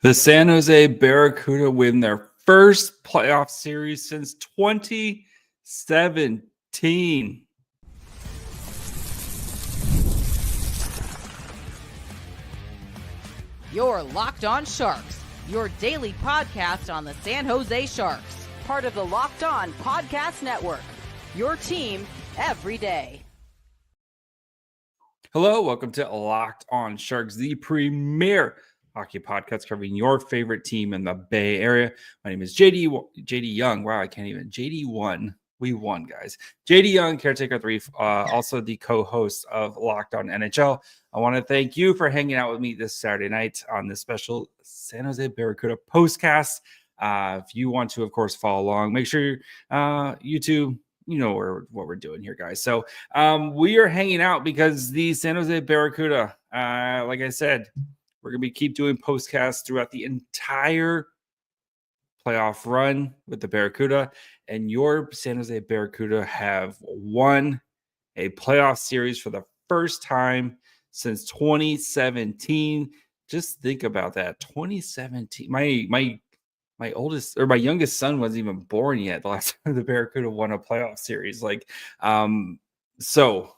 The San Jose Barracuda win their first playoff series since 2017. You're Locked On Sharks, your daily podcast on the San Jose Sharks, part of the Locked On Podcast Network, your team every day. Hello, welcome to Locked On Sharks, the premier hockey podcast covering your favorite team in the Bay Area. My name is JD Young. Wow, I can't even. JD1. We won, guys. JD Young, Caretaker 3, also the co-host of Locked On NHL. I want to thank you for hanging out with me this Saturday night on this special San Jose Barracuda Postcast. If you want to, of course, follow along, make sure YouTube, you know what we're doing here, guys. So we are hanging out because the San Jose Barracuda, like I said, we're going to keep doing postcasts throughout the entire playoff run with the Barracuda. And your San Jose Barracuda have won a playoff series for the first time since 2017. Just think about that. 2017. My oldest or my youngest son wasn't even born yet the last time the Barracuda won a playoff series. So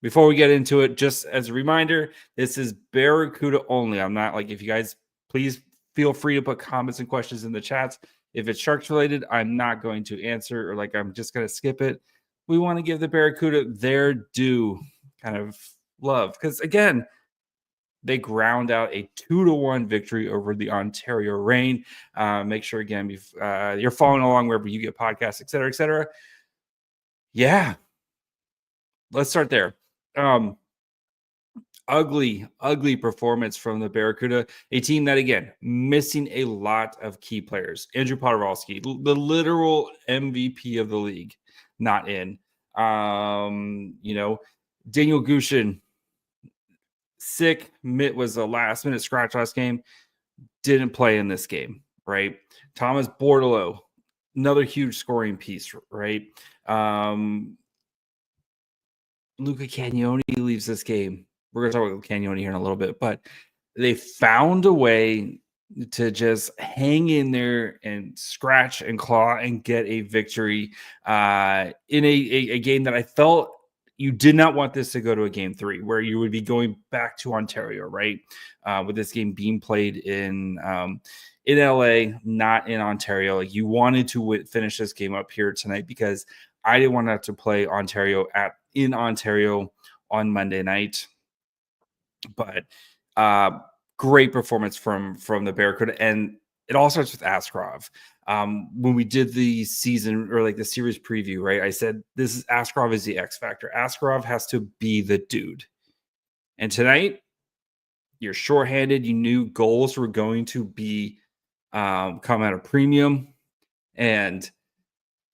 before we get into it, just as a reminder, this is Barracuda only. I'm not if you guys please feel free to put comments and questions in the chats. If it's Sharks related, I'm not going to answer or I'm just going to skip it. We want to give the Barracuda their due kind of love because, again, they ground out a 2-1 victory over the Ontario-Reign. Make sure, again, you're following along wherever you get podcasts, et cetera, et cetera. Yeah. Let's start there. Ugly performance from the Barracuda, a team that, again, missing a lot of key players. Andrew Poturalski, the literal MVP of the league, not in. Daniel Gushin, sick. Mitt was a last-minute scratch last game. Didn't play in this game, right? Thomas Bordeleau, another huge scoring piece, right? Luca Cagnoni leaves this game. We're going to talk about Cagnoni here in a little bit, but they found a way to just hang in there and scratch and claw and get a victory in a game that I felt you did not want this to go to a game 3 where you would be going back to Ontario, right? With this game being played in LA, not in Ontario. You wanted to finish this game up here tonight because I didn't want to have to play Ontario in Ontario on Monday night. But great performance from the Barracuda, and it all starts with Askarov. When we did the season or the series preview, right? I said Askarov is the X factor. Askarov has to be the dude. And tonight, you're shorthanded. You knew goals were going to be come at a premium, and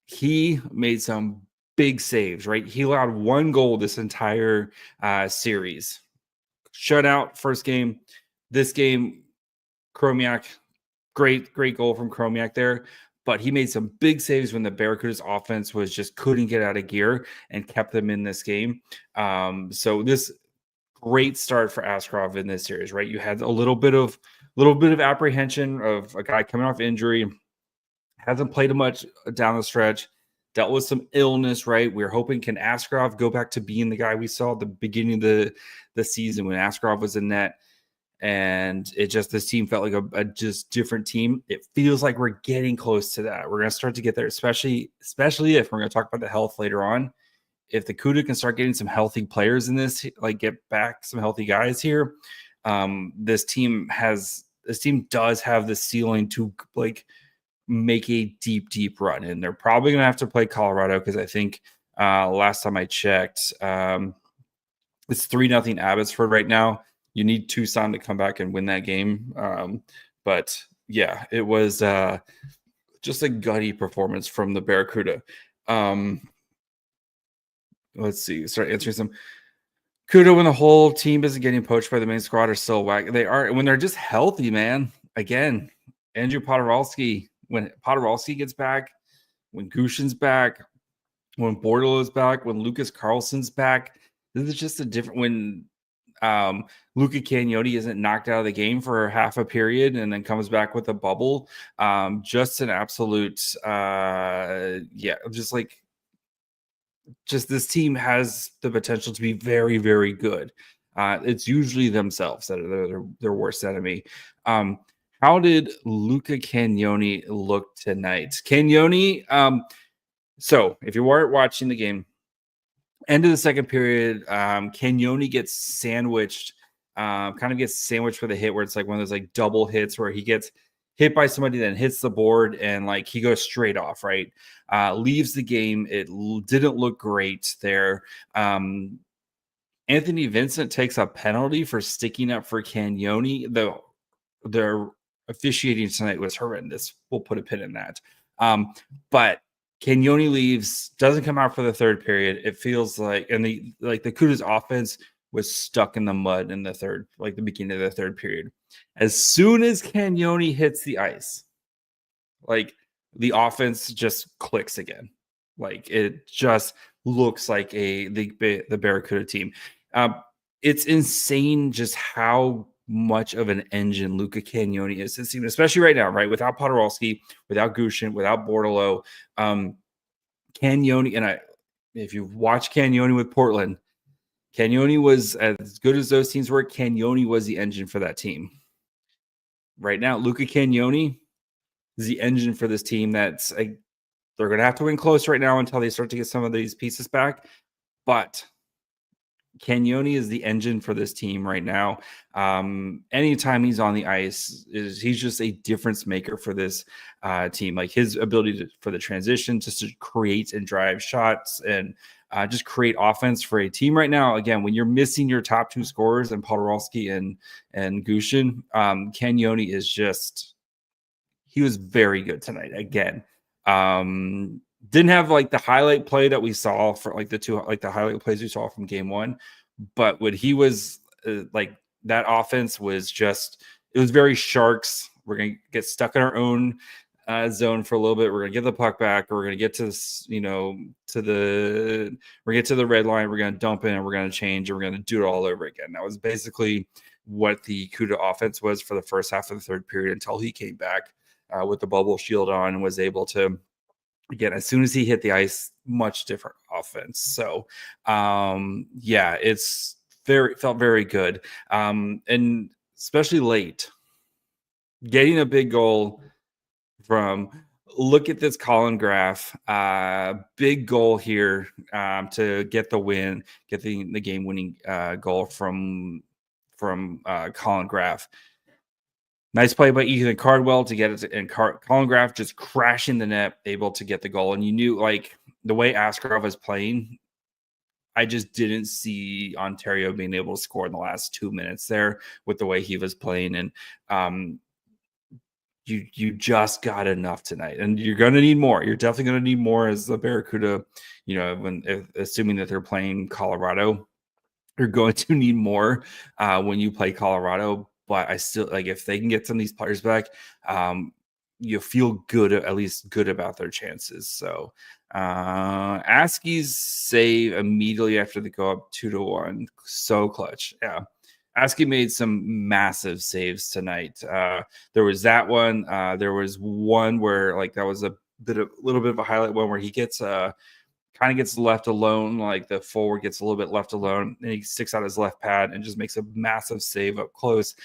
he made some big saves. Right, he allowed one goal this entire series. Shutout first game. This game, Chromiak, great goal from Chromiak there. But he made some big saves when the Barracuda's offense couldn't get out of gear and kept them in this game. So this great start for Askarov in this series, right? You had a little bit of apprehension of a guy coming off injury, hasn't played much down the stretch. Dealt with some illness, right? We're hoping, can Askarov go back to being the guy we saw at the beginning of the season when Askarov was in net? And this team felt like a just different team. It feels like we're getting close to that. We're going to start to get there, especially if we're going to talk about the health later on. If the Cuda can start getting some healthy players in this, get back some healthy guys here, this team does have the ceiling to make a deep run, and they're probably going to have to play Colorado because I think last time I checked, it's 3-0 Abbotsford right now. You need Tucson to come back and win that game. But yeah, it was just a gutty performance from the Barracuda. Let's see, start answering some. Cuda, when the whole team isn't getting poached by the main squad, are still whack. They are when they're just healthy, man. Again, Andrew Poturalski. When Poturalski gets back, when Gushin's back, when Bordelo's back, when Lucas Carlson's back, this is just a different. When Luca Cagnoni isn't knocked out of the game for half a period and then comes back with a bubble. Just an absolute, just this team has the potential to be very, very good. It's usually themselves that are their worst enemy. How did Luca Cagnoni look tonight? Cagnoni, so if you weren't watching the game, end of the second period, Cagnoni gets sandwiched, with a hit where it's like one of those like double hits where he gets hit by somebody, then hits the board, and like he goes straight off, right? Leaves the game. It didn't look great there. Anthony Vincent takes a penalty for sticking up for Cagnoni. Their officiating tonight was horrendous. We'll put a pin in that. But Cagnoni leaves, doesn't come out for the third period. It feels like, and the Cuda's offense was stuck in the mud in the beginning of the third period. As soon as Cagnoni hits the ice, like the offense just clicks again. Like it just looks like the Barracuda team. It's insane just how much of an engine Luca Cagnoni is this season, especially right now, right? Without Podorowski, without Gushin, without Bordeleau. Cagnoni, and if you watch Cagnoni with Portland, Cagnoni was as good as those teams were. Cagnoni was the engine for that team. Right now, Luca Cagnoni is the engine for this team. They're going to have to win close right now until they start to get some of these pieces back. But Cagnoni is the engine for this team right now. Anytime he's on the ice, he's just a difference maker for this team. Like his ability for the transition, just to create and drive shots and just create offense for a team right now. Again, when you're missing your top two scorers and Podorowski and Gushin, Cagnoni is he was very good tonight. Again, didn't have like the highlight play that we saw for like the highlight plays we saw from game one, but when he was that offense was it was very Sharks. We're going to get stuck in our own zone for a little bit. We're going to get the puck back. We're going to get to the red line. We're going to dump in and we're going to change and we're going to do it all over again. That was basically what the Cuda offense was for the first half of the third period until he came back with the bubble shield on and was able to, again, as soon as he hit the ice, much different offense. So, it's felt very good. And especially late, getting a big goal from, look at this Colin Graf, big goal here to get the win, get the game-winning goal from Colin Graf. Nice play by Ethan Cardwell to get it, and Colin Graf just crashing the net, able to get the goal. And you knew, like, the way Askarov was playing, I just didn't see Ontario being able to score in the last 2 minutes there with the way he was playing. And you just got enough tonight, and you're going to need more. You're definitely going to need more as the Barracuda, assuming that they're playing Colorado, you're going to need more when you play Colorado. But I still, like, if they can get some of these players back, you feel good, at least good about their chances. So Askey's save immediately after they go up 2-1, so clutch. Yeah, Askey made some massive saves tonight. There was that one. There was one where, like, that was a little bit of a highlight one where he gets kind of gets left alone, like the forward gets a little bit left alone, and he sticks out his left pad and just makes a massive save up close.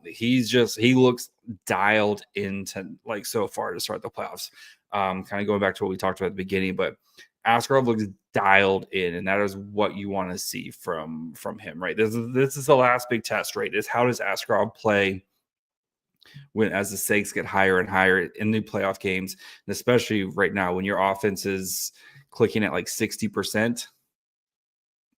He looks dialed into, like, so far to start the playoffs. Kind of going back to what we talked about at the beginning, but Askarov looks dialed in, and that is what you want to see from him, right? This is the last big test, right? Is how does Askarov play as the stakes get higher and higher in the playoff games, and especially right now when your offense is clicking at like 60%.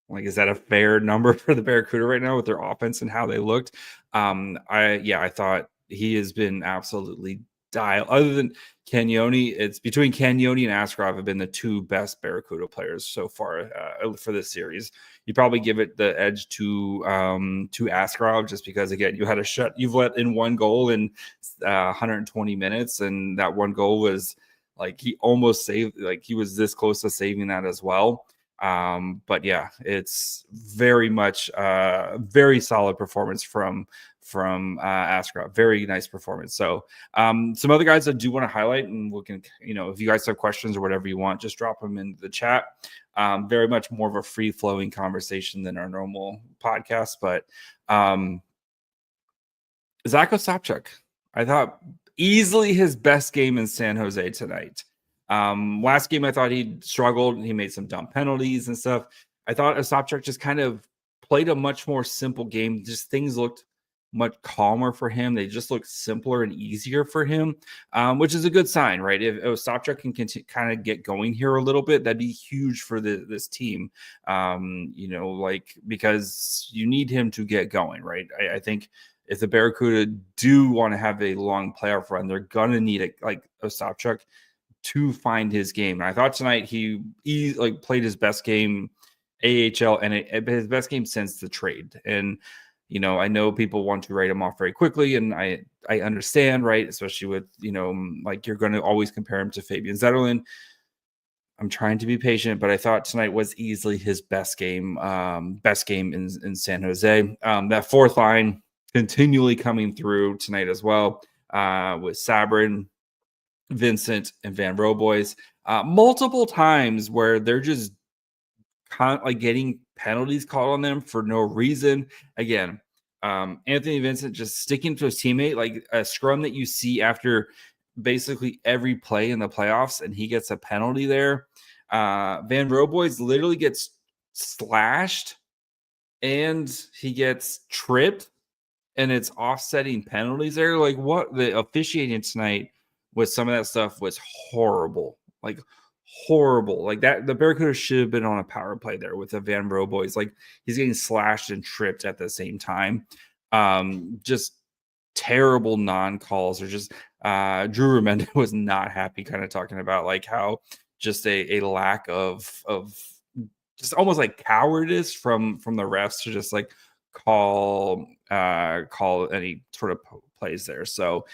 Like, is that a fair number for the Barracuda right now with their offense and how they looked? I thought he has been absolutely dialed. Other than Cagnoni, it's between Cagnoni and Askarov have been the two best Barracuda players so far for this series. You probably give it the edge to Askarov just because, again, you've let in one goal in 120 minutes, and that one goal was, like, he almost saved, like, he was this close to saving that as well. But yeah, it's very much very solid performance from Askarov. Very nice performance. So some other guys I do want to highlight, and we can, if you guys have questions or whatever you want, just drop them in the chat. Very much more of a free flowing conversation than our normal podcast. But Zach Ostapchuk, I thought easily his best game in San Jose tonight. Last game, I thought he struggled. He made some dumb penalties and stuff. I thought Ostapchuk just kind of played a much more simple game. Just things looked much calmer for him. They just looked simpler and easier for him, which is a good sign, right? If Ostapchuk can kind of get going here a little bit, that'd be huge for this team, because you need him to get going, right? I think if the Barracuda do want to have a long playoff run, they're going to need Ostapchuk to find his game. And I thought tonight he played his best game AHL and his best game since the trade. And, I know people want to write him off very quickly, and I understand, right? Especially with, you're going to always compare him to Fabian Zetterlund. I'm trying to be patient, but I thought tonight was easily his best game in San Jose. That fourth line continually coming through tonight as well, with Sabrin, Vincent, and Van Roboys, multiple times where they're just getting penalties called on them for no reason. Again, Anthony Vincent just sticking to his teammate, like a scrum that you see after basically every play in the playoffs, and he gets a penalty there. Van Roboys literally gets slashed and he gets tripped, and it's offsetting penalties there. Like, what the officiating tonight with some of that stuff was horrible. Horrible. Like that, the Barracuda should have been on a power play there with the Van Roboys. Like, he's getting slashed and tripped at the same time. Just terrible non-calls, or just Drew Remenda was not happy, kind of talking about like how just a lack of just almost like cowardice from the refs to just like call any sort of plays there. So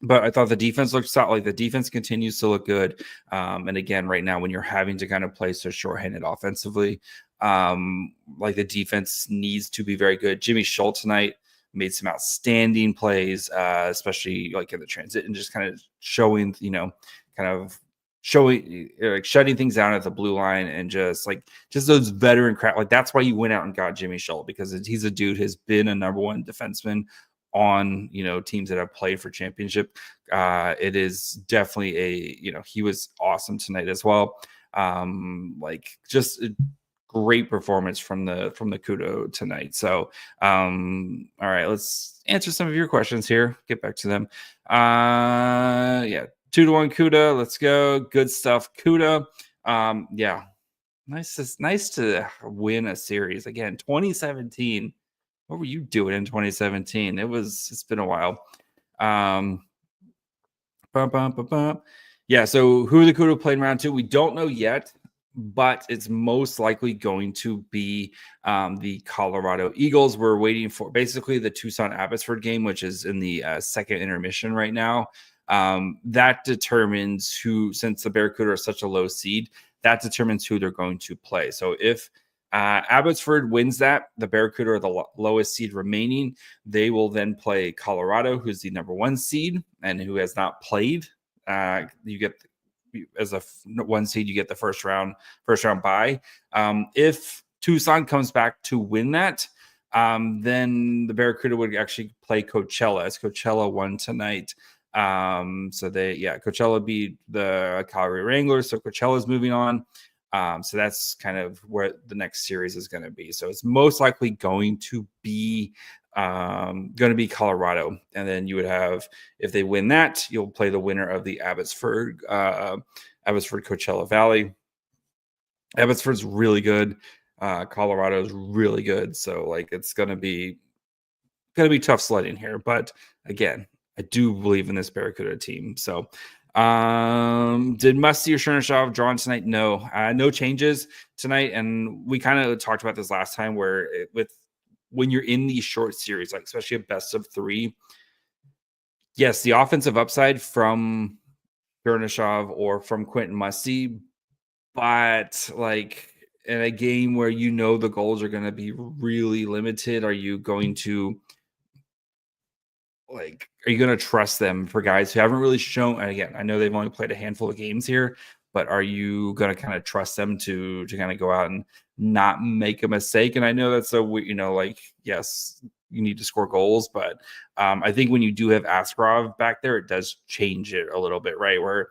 but I thought the defense looked solid. Like, the defense continues to look good. And again, right now, when you're having to kind of play so shorthanded offensively, the defense needs to be very good. Jimmy Schultz tonight made some outstanding plays, especially like in the transit, and just kind of showing, shutting things down at the blue line, and just those veteran crap. Like, that's why you went out and got Jimmy Schultz, because he's a dude who's been a number one defenseman on teams that have played for championship. It is definitely he was awesome tonight as well. Just a great performance from the Cuda tonight. So all right, let's answer some of your questions here, get back to them. 2-1 Cuda, let's go. Good stuff, Cuda. Nice to win a series again. 2017. What were you doing in 2017? It's been a while. Yeah, so who the Cuda playing round two? We don't know yet, but it's most likely going to be the Colorado Eagles. We're waiting for basically the Tucson Abbotsford game, which is in the second intermission right now. That determines who, since the Barracuda are such a low seed, that determines who they're going to play. So if Abbotsford wins that, the Barracuda are the lowest seed remaining. They will then play Colorado, who's the number one seed and who has not played. You get, as a one seed, you get the first round bye. If Tucson comes back to win that, then the Barracuda would actually play Coachella, as Coachella won tonight. Coachella beat the Calgary Wranglers, so Coachella's moving on. So that's kind of where the next series is going to be. So it's most likely going to be Colorado, and then you would have, if they win that, you'll play the winner of the Abbotsford Coachella Valley. Abbotsford's really good. Colorado's really good. So it's going to be tough sledding here, but again, I do believe in this Barracuda team. So did Musty or Chernyshov draw tonight? No, no changes tonight. And we kind of talked about this last time, where when you're in these short series, like especially a best of three, yes, the offensive upside from Chernyshov or from Quentin Musty But like in a game where the goals are going to be really limited, are you going to trust them for guys who haven't really shown? And again, I know they've only played a handful of games here, but are you going to kind of trust them to kind of go out and not make a mistake? And I know that's yes, you need to score goals, but I think when you do have Askarov back there, it does change it a little bit, right? Where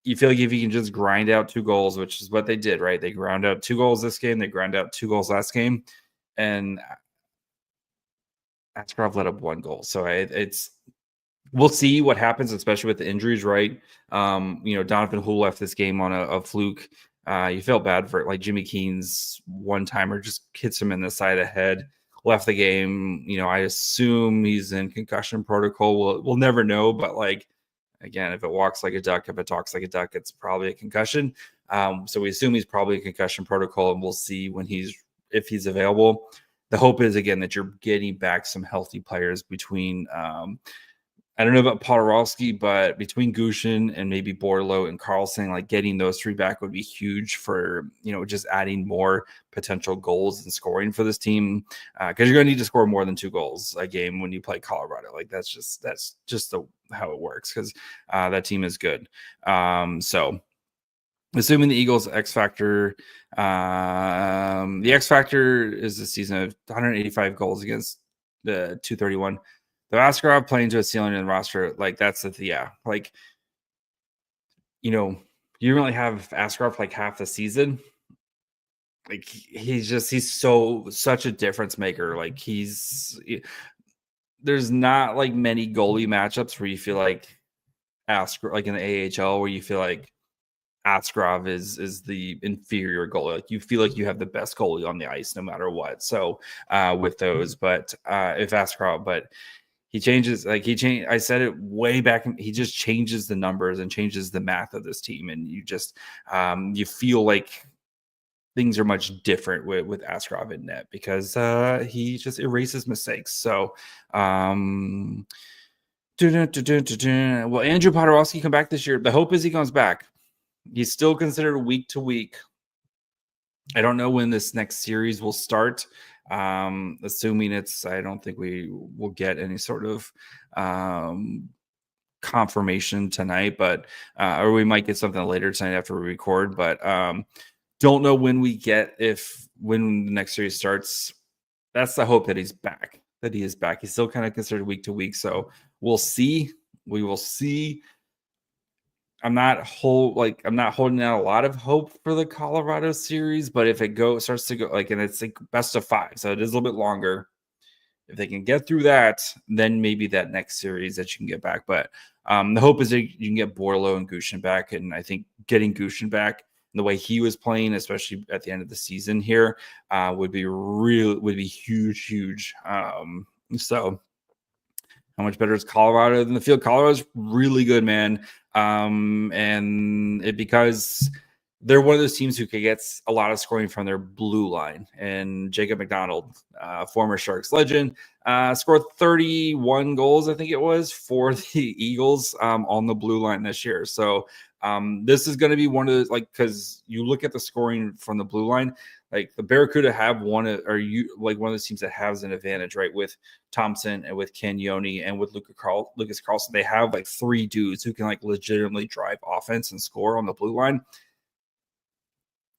you feel like if you can just grind out 2 goals, which is what they did, right? They ground out 2 goals this game. They ground out 2 goals last game. And Askarov let up 1 goal. So we'll see what happens, especially with the injuries, right? Donovan Hull left this game on a fluke. You felt bad for it. Like Jimmy Keen's one-timer just hits him in the side of the head, left the game. I assume he's in concussion protocol. We'll never know, but again, if it walks like a duck, if it talks like a duck, it's probably a concussion. So we assume he's probably a concussion protocol, and we'll see if he's available. The hope is, again, that you're getting back some healthy players between I don't know about Podorowski, but between Gushin and maybe Borlo and Carlson, getting those 3 back would be huge for, just adding more potential goals and scoring for this team. Because you're going to need to score more than 2 goals a game when you play Colorado. That's just how it works, because that team is good. So assuming the Eagles X Factor, the X Factor is the season of 185 goals against the 231. The Askarov playing to a ceiling in the roster, that's you don't really have Askarov half the season. He's such a difference maker. There's not many goalie matchups where you feel like Askarov, in the AHL, where you feel like Askarov is the inferior goalie. You feel like you have the best goalie on the ice no matter what. So with those, but if Askarov, but he changes, I said it way back. He just changes the numbers and changes the math of this team. And you just, you feel like things are much different with Askarov in net, because he just erases mistakes. So, will Andrew Podorowski come back this year? The hope is he comes back. He's still considered week to week. I don't know when this next series will start. Assuming I don't think we will get any sort of confirmation tonight, but or we might get something later tonight after we record, but don't know when when the next series starts. That's the hope, that he is back. He's still kind of considered week to week, so we'll see. We will see. I'm not holding out a lot of hope for the Colorado series, but if it starts to go and it's best of 5, so it is a little bit longer. If they can get through that, then maybe that next series that you can get back. But the hope is that you can get Borlo and Gushin back, and I think getting Gushin back and the way he was playing, especially at the end of the season here, would be huge. So. How much better is Colorado than the field? Colorado's really good, man. And because they're one of those teams who can get a lot of scoring from their blue line. And Jacob McDonald, former Sharks legend, scored 31 goals, I think it was, for the Eagles on the blue line this year. So this is going to be one of those, because you look at the scoring from the blue line, the Barracuda have one of those teams that has an advantage, right? With Thompson and with Cagnoni and with Lucas Carlson, they have 3 dudes who can legitimately drive offense and score on the blue line.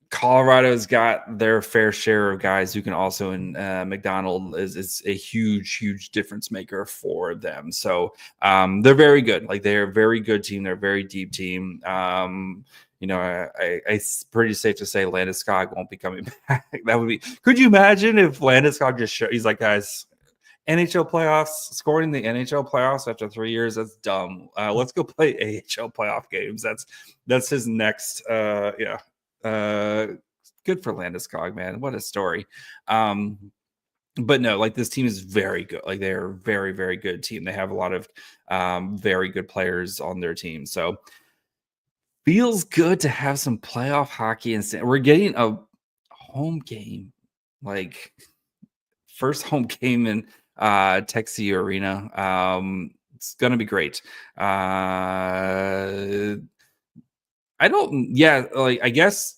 Colorado's got their fair share of guys who can also, and McDonald is a huge difference maker for them. So they're very good. They're a very good team. They're a very deep team. It's pretty safe to say Landeskog won't be coming back. That would be. Could you imagine if Landeskog just he's like, guys, NHL playoffs, scoring the NHL playoffs after 3 years, that's dumb. Let's go play AHL playoff games. That's his next. Good for Landeskog, man. What a story. But no, this team is very good. They're a very, very good team. They have a lot of very good players on their team. So feels good to have some playoff hockey, and we're getting a home game, first home game in Texas Arena. It's gonna be great. I guess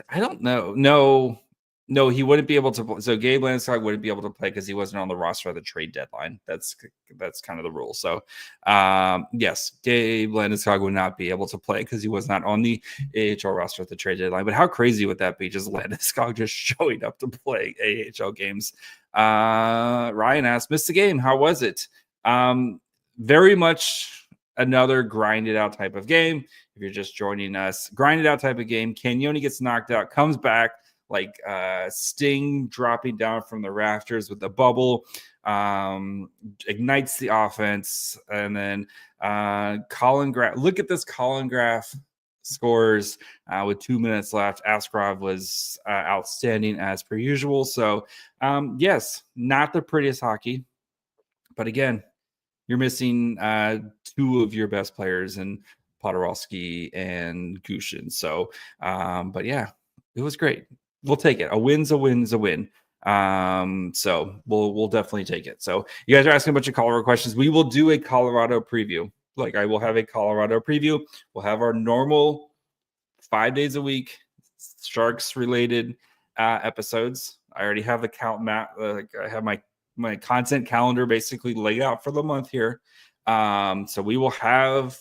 I don't know. No, he wouldn't be able to play. So Gabe Landeskog wouldn't be able to play because he wasn't on the roster at the trade deadline. That's kind of the rule. So yes, Gabe Landeskog would not be able to play because he was not on the AHL roster at the trade deadline. But how crazy would that be? Just Landeskog just showing up to play AHL games. Ryan asked, missed the game. How was it? Very much another grinded out type of game. If you're just joining us, grinded out type of game. Cagnoni gets knocked out, comes back like Sting dropping down from the rafters with the bubble, ignites the offense, and then Colin Graf. Look at this, Colin Graf scores with 2 minutes left. Askarov was outstanding as per usual. So yes, not the prettiest hockey, but again, you're missing two of your best players in Podorowski and Gushin. So, but yeah, it was great. We'll take it. A win's a win's a win. So we'll definitely take it. So you guys are asking a bunch of Colorado questions. We will do a Colorado preview. Like I will have a Colorado preview. We'll have our normal 5 days a week Sharks related episodes. I already have the count map. I have my content calendar basically laid out for the month here. So we will have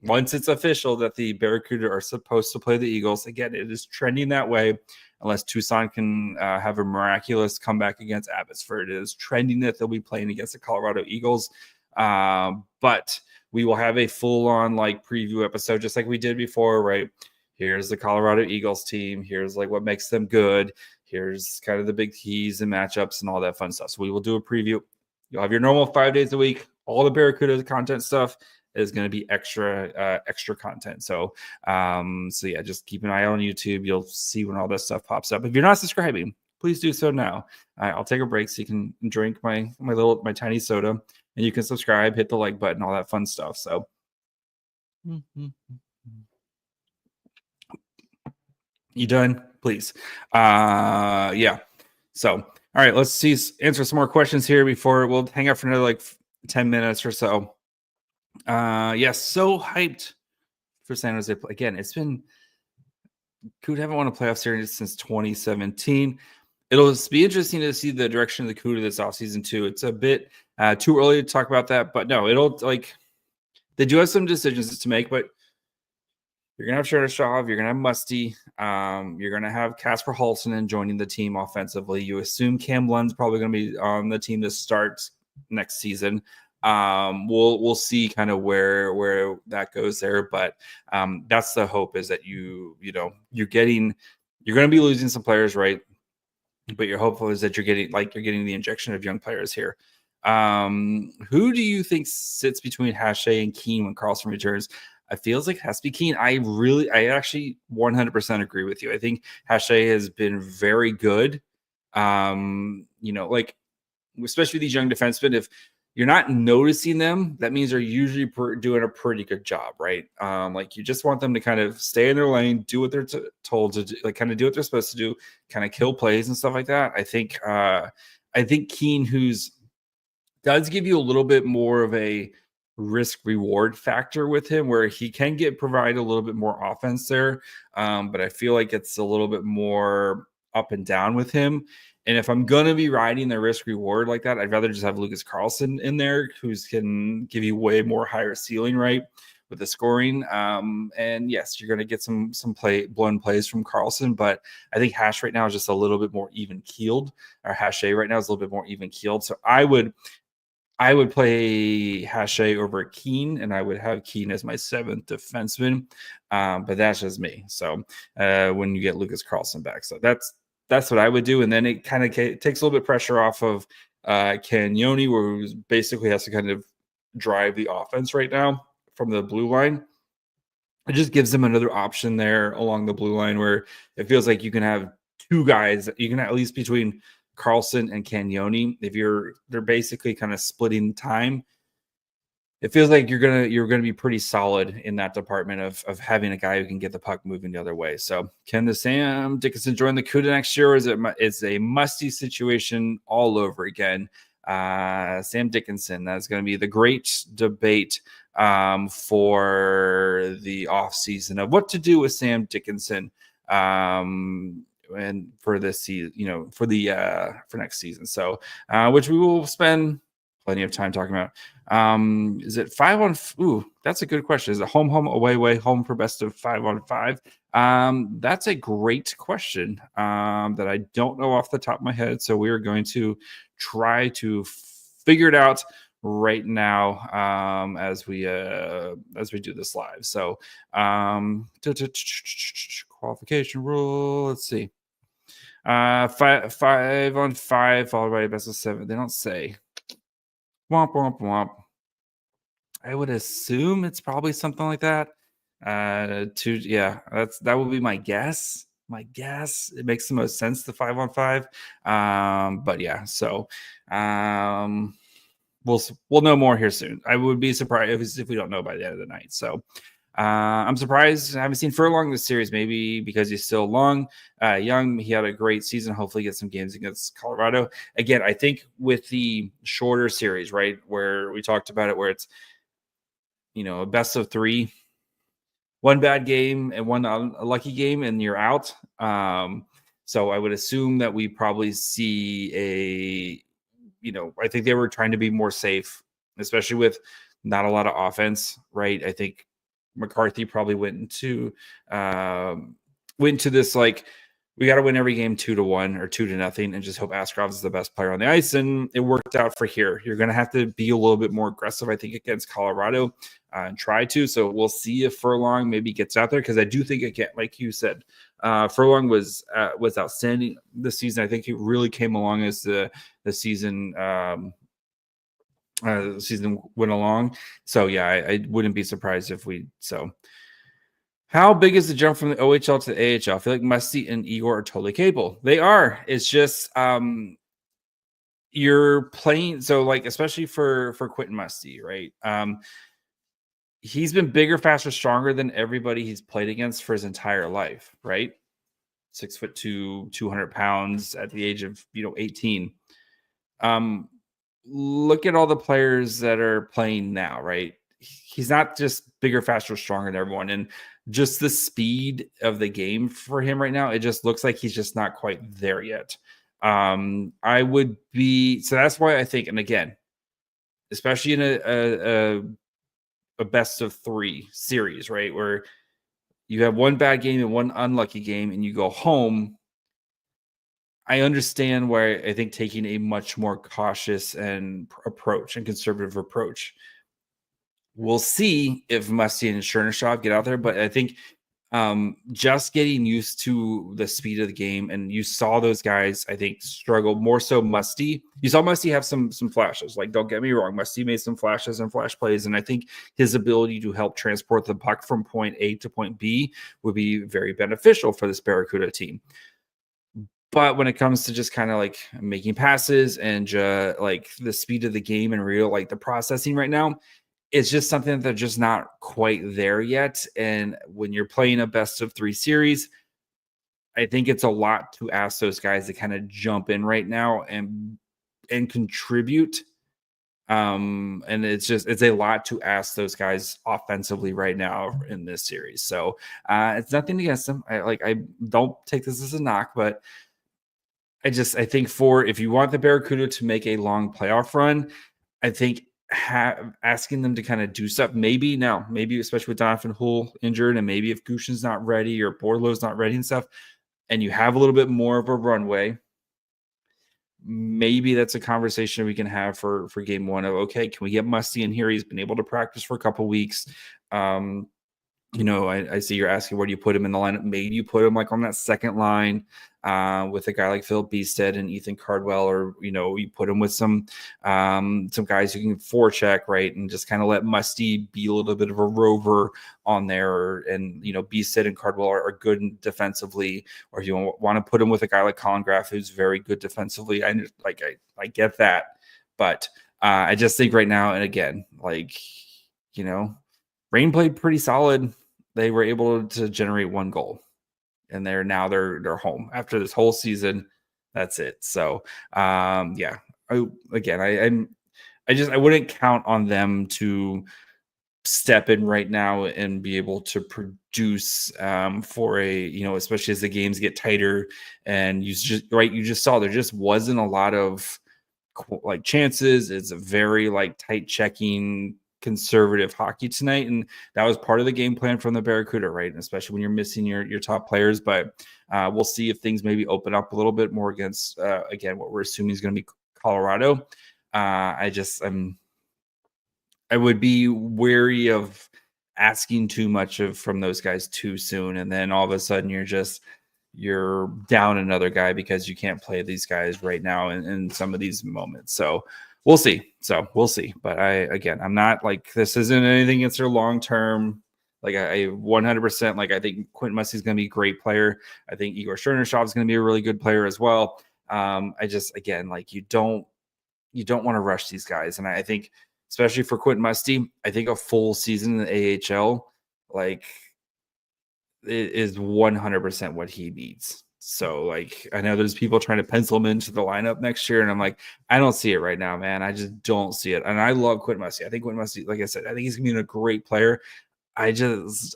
once it's official that the Barracuda are supposed to play the Eagles. Again, it is trending that way unless Tucson can have a miraculous comeback against Abbotsford. It is trending that they'll be playing against the Colorado Eagles. But we will have a full-on like preview episode just like we did before, right? Here's the Colorado Eagles team. Here's like what makes them good. Here's kind of the big keys and matchups and all that fun stuff. So we will do a preview. You'll have your normal 5 days a week. All the Barracuda content stuff is going to be extra content. So yeah, just keep an eye on YouTube. You'll see when all this stuff pops up. If you're not subscribing, please do so now. I'll take a break so you can drink my tiny soda, and you can subscribe, hit the like button, all that fun stuff. So you done? Please. Yeah. So, all right, let's answer some more questions here before we'll hang out for another like 10 minutes or so. Yes, so hyped for San Jose. Again, it's been Cuda haven't won a playoff series since 2017. It'll be interesting to see the direction of the Cuda this offseason too. It's a bit too early to talk about that, but no, it'll like they do have some decisions to make, but you're gonna have Yaroslav, you're gonna have Musty, you're gonna have Kasper Halsonen joining the team offensively. You assume Cam Lund's probably gonna be on the team to start next season. We'll see kind of where that goes there, but that's the hope is that you're going to be losing some players, right? But your hope is that you're getting the injection of young players here. Who do you think sits between Hache and Keane when Karlsson returns? I feels like it has to be Keane. I actually 100% agree with you. I think Hache has been very good. Like especially these young defensemen, if you're not noticing them, that means they're usually doing a pretty good job, right? Like you just want them to kind of stay in their lane, do what they're told to do, like kind of do what they're supposed to do, kind of kill plays and stuff like that. I think Keane, does give you a little bit more of a risk reward factor with him, where he can provide a little bit more offense there, but I feel like it's a little bit more up and down with him. And if I'm going to be riding the risk reward like that, I'd rather just have Lucas Karlsson in there, who can give you way more higher ceiling, right, with the scoring. And yes, you're going to get some blown plays from Karlsson, but I think Hache right now is just a little bit more even keeled. Or Hache right now is a little bit more even keeled. So I would play Hache over Keane, and I would have Keane as my seventh defenseman. But that's just me. So when you get Lucas Karlsson back, so that's what I would do. And then it kind of takes a little bit of pressure off of Cagnoni, where he basically has to kind of drive the offense right now from the blue line. It just gives them another option there along the blue line where it feels like you can have two guys. You can at least between Karlsson and Cagnoni, if they're basically kind of splitting time. It feels like you're gonna be pretty solid in that department of having a guy who can get the puck moving the other way. So can the Sam Dickinson join the Cuda next year, or is it's a musty situation all over again? Sam Dickinson, that's going to be the great debate for the offseason of what to do with Sam Dickinson and for this season, for next season. So, which we will spend plenty of time talking about. Is it 5-on-5? Ooh, that's a good question. Is it home, away, home for best of 5-on-5? That's a great question that I don't know off the top of my head. So we are going to try to figure it out right now as we do this live. So qualification rule. Let's see. 5-on-5 followed by a best of 7. They don't say. Womp womp womp. I would assume it's probably something like that. That would be my guess. It makes the most sense, the 5-on-5. But yeah, so we'll know more here soon. I would be surprised if we don't know by the end of the night. So I'm surprised I haven't seen Furlong this series, maybe because he's still young. He had a great season. Hopefully get some games against Colorado. Again, I think with the shorter series, right, where we talked about it, where it's, a best of 3, one bad game and one unlucky game, and you're out. So I would assume that we probably see I think they were trying to be more safe, especially with not a lot of offense, right? I think McCarthy probably went into this like, we got to win every game 2-1 or 2-0 and just hope Askarov is the best player on the ice. And it worked out for here. You're going to have to be a little bit more aggressive, I think, against Colorado and try to. So we'll see if Furlong maybe gets out there, because I do think, again, like you said, Furlong was outstanding this season. I think he really came along as the season went along. So yeah, I wouldn't be surprised if how big is the jump from the OHL to the AHL? I feel like Musty and Igor are totally capable. They are. It's just you're playing, so like, especially for Quentin Musty, right? He's been bigger, faster, stronger than everybody he's played against for his entire life, right? 6'2", 200 pounds at the age of 18. Look at all the players that are playing now, right? He's not just bigger, faster, stronger than everyone. And just the speed of the game for him right now, it just looks like he's just not quite there yet. So that's why I think, and again, especially in a best of 3 series, right, where you have one bad game and one unlucky game and you go home, I understand why I think taking a much more cautious and conservative approach. We'll see if Musty and Chernyshov get out there, but I think just getting used to the speed of the game, and you saw those guys, I think, struggle more so Musty. You saw Musty have some flashes. Like, don't get me wrong, Musty made some flashes and flash plays, and I think his ability to help transport the puck from point A to point B would be very beneficial for this Barracuda team. But when it comes to just kind of like making passes and like the speed of the game and the processing right now, it's just something that they're just not quite there yet. And when you're playing a best of 3 series, I think it's a lot to ask those guys to kind of jump in right now and contribute. And it's a lot to ask those guys offensively right now in this series. So it's nothing against them. I don't take this as a knock, but I think if you want the Barracuda to make a long playoff run, I think asking them to kind of do stuff, maybe especially with Donovan Hull injured, and maybe if Gushin's not ready or Bordelow's not ready and stuff, and you have a little bit more of a runway, maybe that's a conversation we can have for game 1 of, okay, can we get Musty in here? He's been able to practice for a couple weeks. I see you're asking, where do you put him in the lineup? Maybe you put him like on that second line with a guy like Phil Beestead and Ethan Cardwell, or you put him with some guys who can forecheck, right, and just kind of let Musty be a little bit of a rover on there. And Beestead and Cardwell are good defensively, or if you want to put him with a guy like Colin Graff, who's very good defensively. I get that, but I just think right now, and again, Reign played pretty solid. They were able to generate 1 goal, and they're home after this whole season. That's it. So, I wouldn't count on them to step in right now and be able to produce for a, especially as the games get tighter. And you just saw there just wasn't a lot of like chances. It's a very like tight checking conservative hockey tonight, and that was part of the game plan from the Barracuda, right? And especially when you're missing your top players. But we'll see if things maybe open up a little bit more against again what we're assuming is going to be Colorado. I would be wary of asking too much from those guys too soon, and then all of a sudden you're down another guy because you can't play these guys right now in some of these moments. So we'll see. But I'm not like, this isn't anything against their long term. Like I 100% like, I think Quentin Mussey is going to be a great player. I think Igor Chernyshov is going to be a really good player as well. Like you don't want to rush these guys, and I think especially for Quentin Mussey, I think a full season in the AHL, like, it is 100% what he needs. So, like, I know there's people trying to pencil him into the lineup next year, and I'm like, I don't see it right now, man. I just don't see it. And I love Quentin Mussey. I think Quentin Mussey, like I said, I think he's gonna be a great player. I just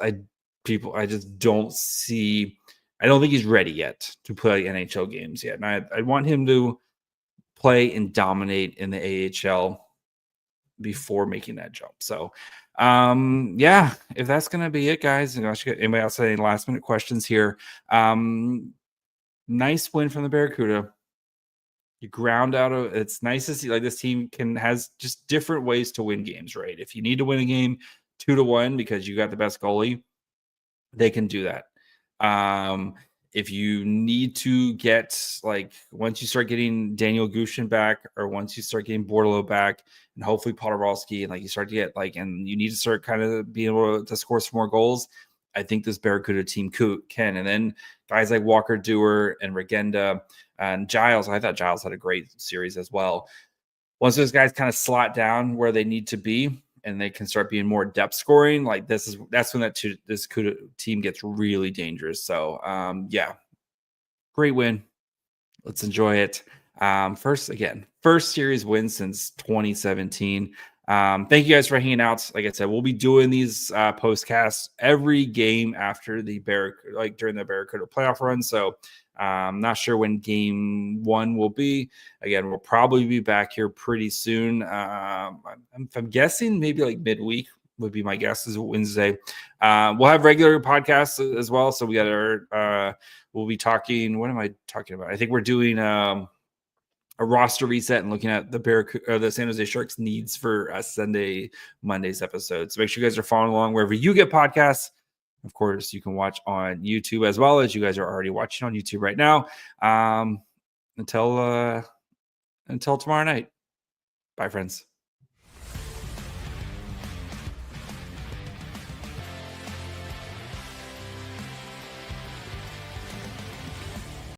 don't see. I don't think he's ready yet to play NHL games yet, and I want him to play and dominate in the AHL before making that jump. So if that's gonna be it, guys, anybody else have any last minute questions here? Nice win from the Barracuda. You ground out it's nice to see like this team has just different ways to win games, right? If you need to win a game 2-1 because you got the best goalie, they can do that. If you need to get, like, once you start getting Daniel Gushin back, or once you start getting Bordelot back, and hopefully Podorowski, and like you start to get and you need to start kind of being able to score some more goals, I think this Barracuda team can. And then guys like Walker Dewar and Regenda and Giles, I thought Giles had a great series as well. Once those guys kind of slot down where they need to be, and they can start being more depth scoring, like that's when this Cuda team gets really dangerous. So great win. Let's enjoy it. First series win since 2017. Thank you guys for hanging out. Like I said, we'll be doing these postcasts every game after the during the Barracuda playoff run. So I'm not sure when game 1 will be. Again, we'll probably be back here pretty soon. I'm guessing maybe like midweek would be my guess, is Wednesday. We'll have regular podcasts as well. So we got we'll be talking. What am I talking about? I think we're doing a roster reset and looking at the San Jose Sharks needs for Monday's episode. So make sure you guys are following along wherever you get podcasts. Of course, you can watch on YouTube as well, as you guys are already watching on YouTube right now. Until tomorrow night. Bye, friends.